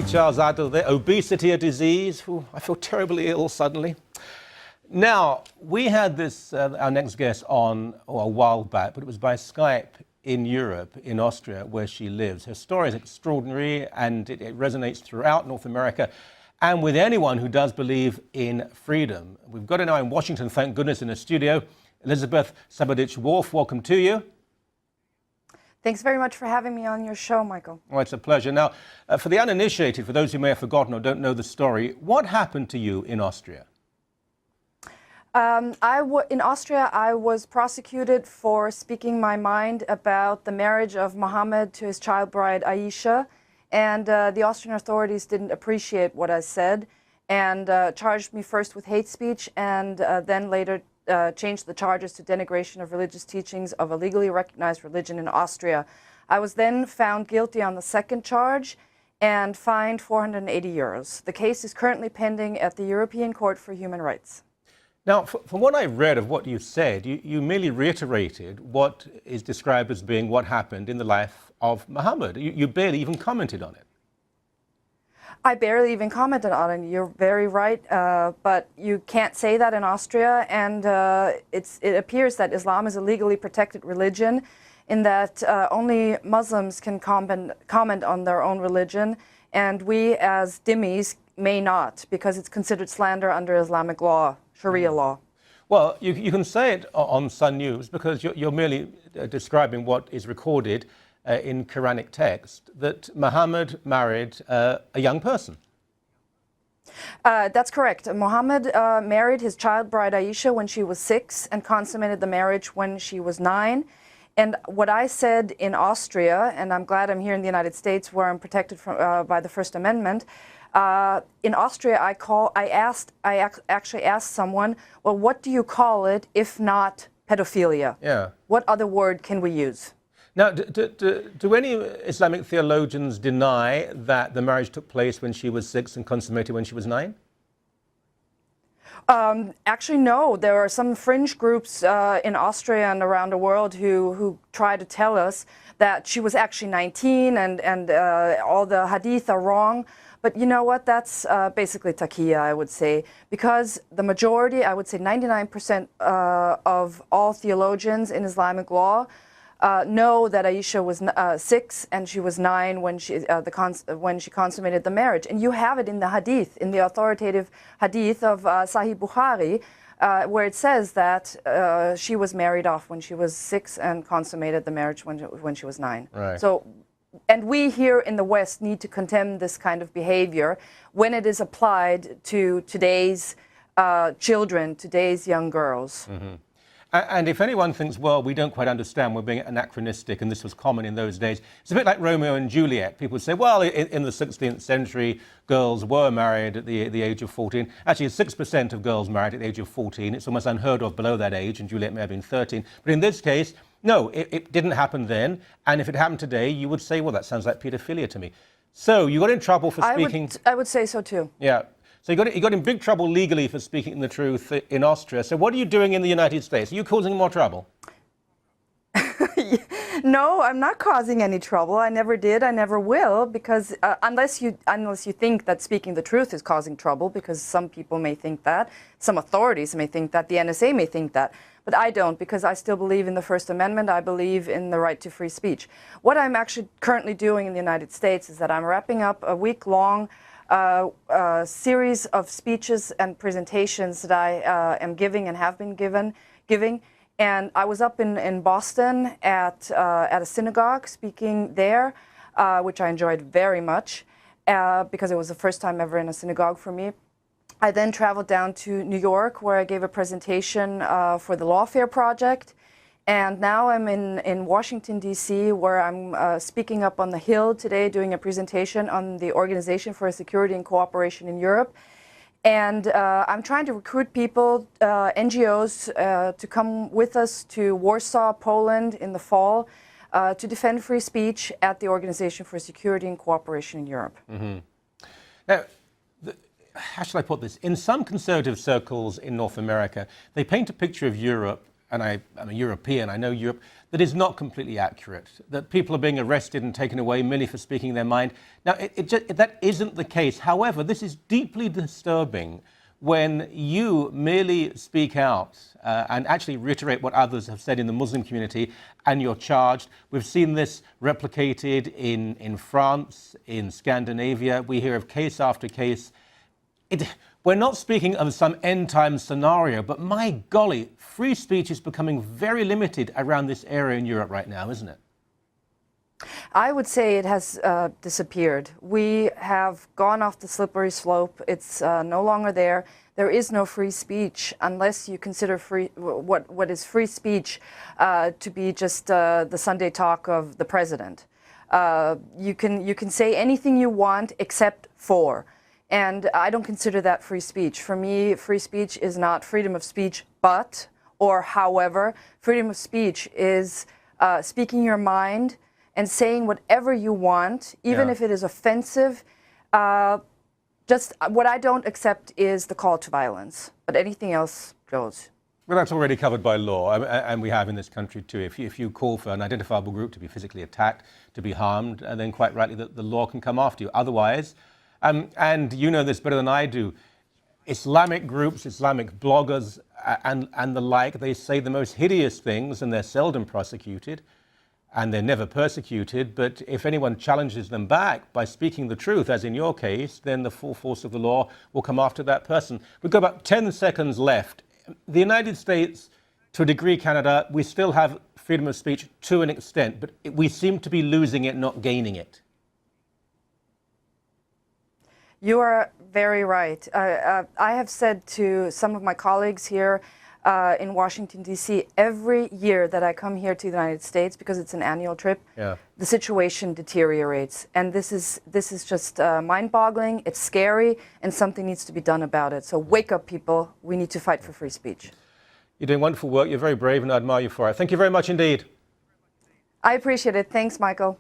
see Charles Adler there. Obesity, a disease. Ooh, I feel terribly ill suddenly. Now, we had this, our next guest on a while back, but it was by Skype in Europe, in Austria, where she lives. Her story is extraordinary and it resonates throughout North America and with anyone who does believe in freedom. We've got her now in Washington, thank goodness, in the studio. Elizabeth Sabadich-Wolf, welcome to you. Thanks very much for having me on your show, Michael. Well, it's a pleasure. Now, for the uninitiated, for those who may have forgotten or don't know the story, what happened to you in Austria? In Austria, I was prosecuted for speaking my mind about the marriage of Mohammed to his child bride Aisha, and the Austrian authorities didn't appreciate what I said and charged me first with hate speech and then later changed the charges to denigration of religious teachings of a legally recognized religion in Austria. I was then found guilty on the second charge and fined 480 euros. The case is currently pending at the European Court for Human Rights. Now, from what I read of what you said, you merely reiterated what is described as being what happened in the life of Muhammad. You barely even commented on it. I barely even commented on it. You're very right, but you can't say that in Austria, and it appears that Islam is a legally protected religion in that only Muslims can comment on their own religion, and we as dhimmis may not, because it's considered slander under Islamic law, Sharia law. Well, you can say it on Sun News because you're merely describing what is recorded in Quranic text, that Muhammad married a young person. That's correct. Muhammad married his child bride Aisha when she was 6 and consummated the marriage when she was 9. And what I said in Austria, and I'm glad I'm here in the United States where I'm protected from, by the First Amendment, in Austria I actually asked someone, well, what do you call it if not pedophilia? Yeah. What other word can we use? Now, do any Islamic theologians deny that the marriage took place when she was 6 and consummated when she was 9? Actually, no. There are some fringe groups in Austria and around the world who try to tell us that she was actually 19 and all the hadith are wrong. But you know what? That's basically taqiyya, I would say, because the majority, I would say 99% of all theologians in Islamic law know that Aisha was 6 and she was 9 when she consummated the marriage. And you have it in the hadith, in the authoritative hadith of Sahih Bukhari, where it says that she was married off when she was 6 and consummated the marriage when she was 9. Right. So, and we here in the West need to condemn this kind of behavior when it is applied to today's children, today's young girls. Mm-hmm. And if anyone thinks, well, we don't quite understand, we're being anachronistic, and this was common in those days, it's a bit like Romeo and Juliet. People say, well, in the 16th century, girls were married at the age of 14. Actually, 6% of girls married at the age of 14. It's almost unheard of below that age, and Juliet may have been 13. But in this case, no, it didn't happen then. And if it happened today, you would say, well, that sounds like pedophilia to me. So you got in trouble for speaking. I would say so too. Yeah. So you got in big trouble legally for speaking the truth in Austria. So what are you doing in the United States? Are you causing more trouble? No, I'm not causing any trouble. I never did. I never will, because unless you think that speaking the truth is causing trouble, because some people may think that, some authorities may think that, the NSA may think that, but I don't, because I still believe in the First Amendment. I believe in the right to free speech. What I'm actually currently doing in the United States is that I'm wrapping up a week-long series of speeches and presentations that I am giving and have been giving. And I was up in Boston at a synagogue speaking there, which I enjoyed very much because it was the first time ever in a synagogue for me. I then traveled down to New York, where I gave a presentation for the Lawfare Project. And now I'm in Washington, D.C., where I'm speaking up on the Hill today, doing a presentation on the Organization for Security and Cooperation in Europe. And I'm trying to recruit people, NGOs, to come with us to Warsaw, Poland in the fall to defend free speech at the Organization for Security and Cooperation in Europe. Mm-hmm. Now, how shall I put this? In some conservative circles in North America, they paint a picture of Europe, and I'm a European, I know Europe, that is not completely accurate, that people are being arrested and taken away merely for speaking their mind. Now, that isn't the case. However, this is deeply disturbing when you merely speak out and actually reiterate what others have said in the Muslim community, and you're charged. We've seen this replicated in France, in Scandinavia. We hear of case after case. We're not speaking of some end-time scenario, but my golly, free speech is becoming very limited around this area in Europe right now, isn't it? I would say it has disappeared. We have gone off the slippery slope. It's no longer there. There is no free speech unless you consider what is free speech to be just the Sunday talk of the president. You can say anything you want except for. And I don't consider that free speech. For me, free speech is not freedom of speech, but, or however. Freedom of speech is speaking your mind and saying whatever you want, even if it is offensive. Just what I don't accept is the call to violence, but anything else goes. Well, that's already covered by law, and we have in this country too. If you call for an identifiable group to be physically attacked, to be harmed, and then quite rightly the law can come after you. Otherwise, and you know this better than I do, Islamic groups, Islamic bloggers, and the like, they say the most hideous things, and they're seldom prosecuted, and they're never persecuted. But if anyone challenges them back by speaking the truth, as in your case, then the full force of the law will come after that person. We've got about 10 seconds left. The United States, to a degree Canada, we still have freedom of speech to an extent, but we seem to be losing it, not gaining it. You are very right. I have said to some of my colleagues here in Washington, D.C., every year that I come here to the United States, because it's an annual trip, the situation deteriorates. And this is just mind-boggling, it's scary, and something needs to be done about it. So wake up, people. We need to fight for free speech. You're doing wonderful work. You're very brave, and I admire you for it. Thank you very much indeed. I appreciate it. Thanks, Michael.